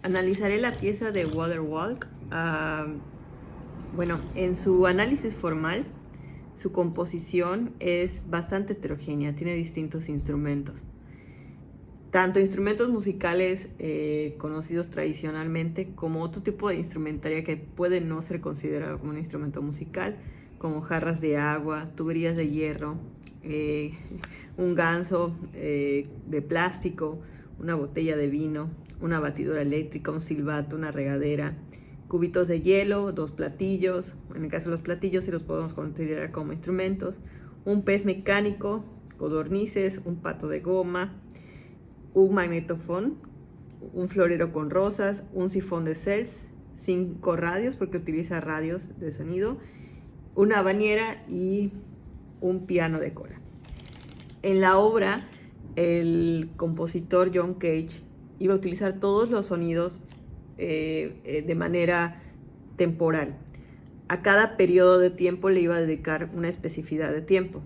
Analizaré la pieza de Waterwalk. Bueno, en su análisis formal, su composición es bastante heterogénea, tiene distintos instrumentos. Tanto instrumentos musicales conocidos tradicionalmente como otro tipo de instrumentaria que puede no ser considerado como un instrumento musical, como jarras de agua, tuberías de hierro, un ganso de plástico, una botella de vino, una batidora eléctrica, un silbato, una regadera, cubitos de hielo, 2 platillos, en el caso de los platillos sí los podemos considerar como instrumentos, un pez mecánico, codornices, un pato de goma, un magnetofón, un florero con rosas, un sifón de Seltz, 5 radios porque utiliza radios de sonido, una bañera y un piano de cola. En la obra, el compositor John Cage iba a utilizar todos los sonidos de manera temporal. A cada periodo de tiempo le iba a dedicar una especificidad de tiempo.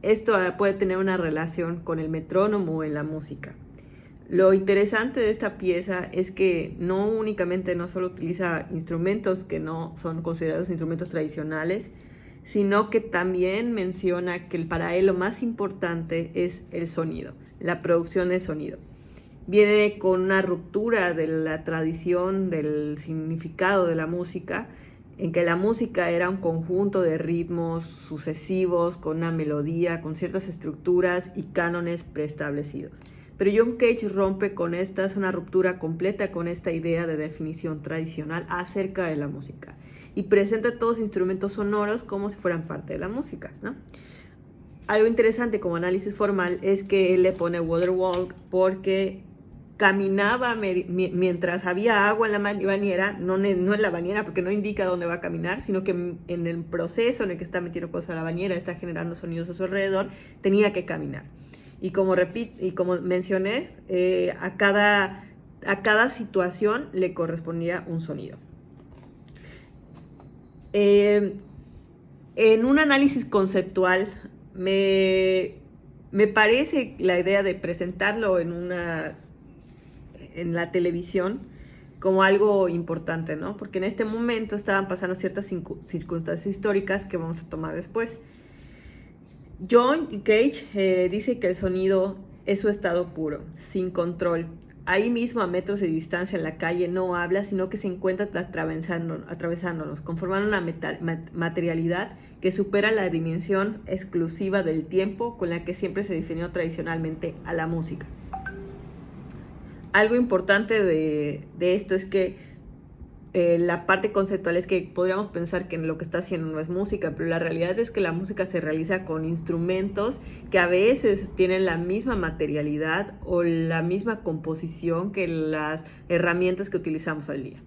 Esto puede tener una relación con el metrónomo en la música. Lo interesante de esta pieza es que no solo utiliza instrumentos que no son considerados instrumentos tradicionales, sino que también menciona que para él lo más importante es el sonido, la producción de sonido. Viene con una ruptura de la tradición, del significado de la música, en que la música era un conjunto de ritmos sucesivos, con una melodía, con ciertas estructuras y cánones preestablecidos. Pero John Cage rompe con esta, es una ruptura completa con esta idea de definición tradicional acerca de la música y presenta todos los instrumentos sonoros como si fueran parte de la música, ¿no? Algo interesante como análisis formal es que él le pone Waterwalk porque caminaba mientras había agua en la bañera, no en la bañera porque no indica dónde va a caminar, sino que en el proceso en el que está metiendo cosas a la bañera, está generando sonidos a su alrededor, tenía que caminar. Y como mencioné, a cada situación le correspondía un sonido. En un análisis conceptual, me parece la idea de presentarlo en la televisión como algo importante, ¿no? Porque en este momento estaban pasando ciertas circunstancias históricas que vamos a tomar después. John Cage dice que el sonido es su estado puro, sin control. Ahí mismo, a metros de distancia en la calle, no habla, sino que se encuentra atravesándonos, conformando una materialidad que supera la dimensión exclusiva del tiempo con la que siempre se definió tradicionalmente a la música. Algo importante de esto es que la parte conceptual es que podríamos pensar que lo que está haciendo no es música, pero la realidad es que la música se realiza con instrumentos que a veces tienen la misma materialidad o la misma composición que las herramientas que utilizamos al día.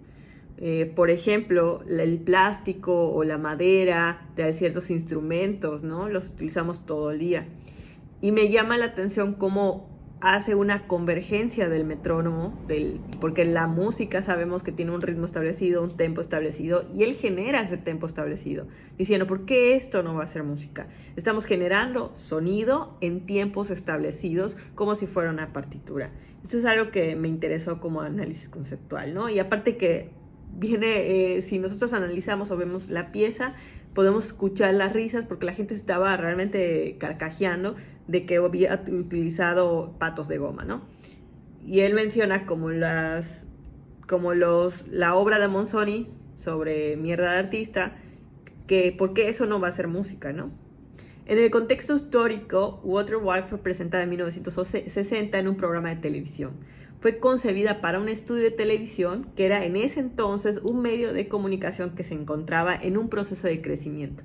Por ejemplo, el plástico o la madera de ciertos instrumentos, ¿no? Los utilizamos todo el día. Y me llama la atención cómo hace una convergencia del metrónomo, porque la música sabemos que tiene un ritmo establecido, un tempo establecido, y él genera ese tempo establecido, diciendo, ¿por qué esto no va a ser música? Estamos generando sonido en tiempos establecidos, como si fuera una partitura. Esto es algo que me interesó como análisis conceptual, ¿no? Y aparte que viene, si nosotros analizamos o vemos la pieza, podemos escuchar las risas porque la gente estaba realmente carcajeando de que había utilizado patos de goma, ¿no? Y él menciona la obra de Monzoni sobre Mierda de Artista, que por qué eso no va a ser música, ¿no? En el contexto histórico, Waterwalk fue presentada en 1960 en un programa de televisión. Fue concebida para un estudio de televisión que era en ese entonces un medio de comunicación que se encontraba en un proceso de crecimiento.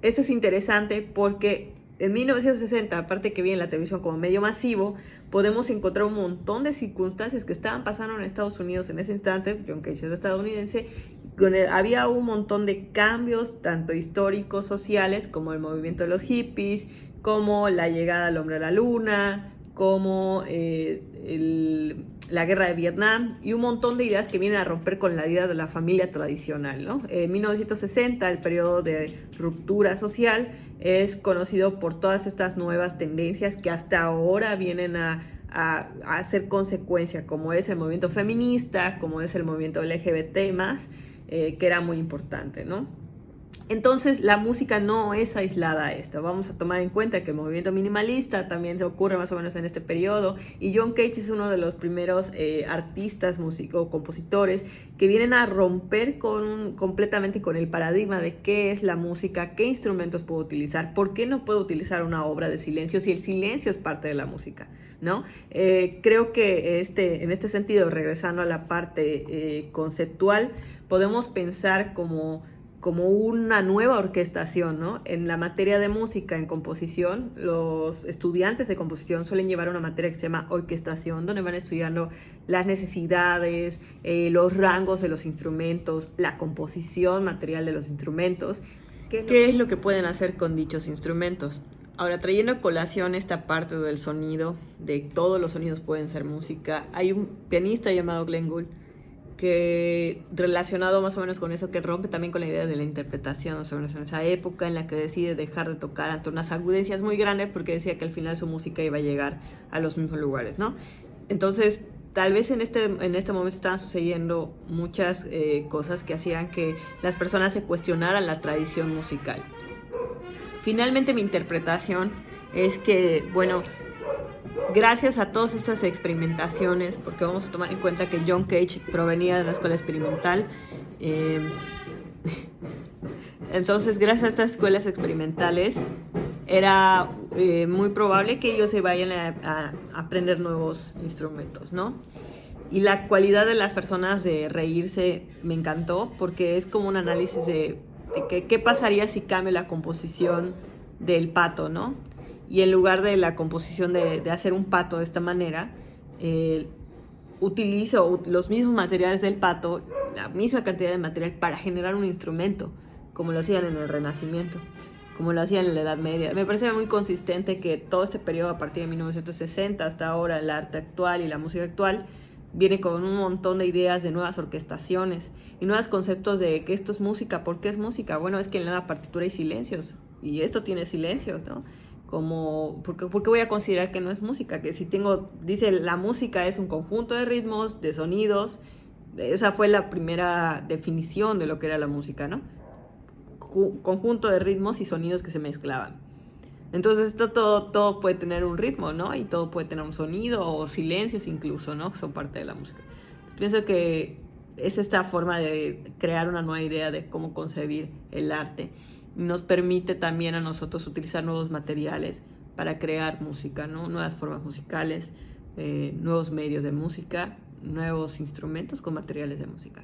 Esto es interesante porque en 1960, aparte que viene la televisión como medio masivo, podemos encontrar un montón de circunstancias que estaban pasando en Estados Unidos en ese instante. John Cage era estadounidense, había un montón de cambios, tanto históricos, sociales, como el movimiento de los hippies, como la llegada del hombre a la luna, como la guerra de Vietnam y un montón de ideas que vienen a romper con la idea de la familia tradicional, ¿no? En 1960, el periodo de ruptura social, es conocido por todas estas nuevas tendencias que hasta ahora vienen a a hacer consecuencia, como es el movimiento feminista, como es el movimiento LGBT+, que era muy importante, ¿no? Entonces, la música no es aislada a esto. Vamos a tomar en cuenta que el movimiento minimalista también se ocurre más o menos en este periodo, y John Cage es uno de los primeros artistas, músicos, compositores que vienen a romper completamente con el paradigma de qué es la música, qué instrumentos puedo utilizar, por qué no puedo utilizar una obra de silencio si el silencio es parte de la música, ¿no? Creo que en este sentido, regresando a la parte conceptual, podemos pensar como una nueva orquestación, ¿no? En la materia de música, en composición, los estudiantes de composición suelen llevar una materia que se llama orquestación, donde van estudiando las necesidades, los rangos de los instrumentos, la composición material de los instrumentos, qué es lo que pueden hacer con dichos instrumentos. Ahora, trayendo a colación esta parte del sonido, de todos los sonidos pueden ser música, hay un pianista llamado Glenn Gould, que relacionado más o menos con eso, que rompe también con la idea de la interpretación, más o menos en esa época en la que decide dejar de tocar ante unas agudencias muy grandes, porque decía que al final su música iba a llegar a los mismos lugares, ¿no? Entonces, tal vez en este momento estaban sucediendo muchas cosas que hacían que las personas se cuestionaran la tradición musical. Finalmente, mi interpretación es que, bueno, gracias a todas estas experimentaciones, porque vamos a tomar en cuenta que John Cage provenía de la escuela experimental, entonces gracias a estas escuelas experimentales era muy probable que ellos se vayan a aprender nuevos instrumentos, ¿no? Y la cualidad de las personas de reírse me encantó, porque es como un análisis de qué pasaría si cambio la composición del pato, ¿no? Y en lugar de la composición de hacer un pato de esta manera, utilizo los mismos materiales del pato, la misma cantidad de material para generar un instrumento, como lo hacían en el Renacimiento, como lo hacían en la Edad Media. Me parece muy consistente que todo este periodo, a partir de 1960 hasta ahora, el arte actual y la música actual, viene con un montón de ideas de nuevas orquestaciones y nuevos conceptos de que esto es música. ¿Por qué es música? Bueno, es que en la partitura hay silencios, y esto tiene silencios, ¿no? ¿Por qué voy a considerar que no es música? Que si dice la música es un conjunto de ritmos, de sonidos. Esa fue la primera definición de lo que era la música, ¿no? Conjunto de ritmos y sonidos que se mezclaban. Entonces todo puede tener un ritmo, ¿no? Y todo puede tener un sonido o silencios incluso, ¿no? Que son parte de la música. Entonces pienso que es esta forma de crear una nueva idea de cómo concebir el arte. Nos permite también a nosotros utilizar nuevos materiales para crear música, ¿no? Nuevas formas musicales, nuevos medios de música, nuevos instrumentos con materiales de música.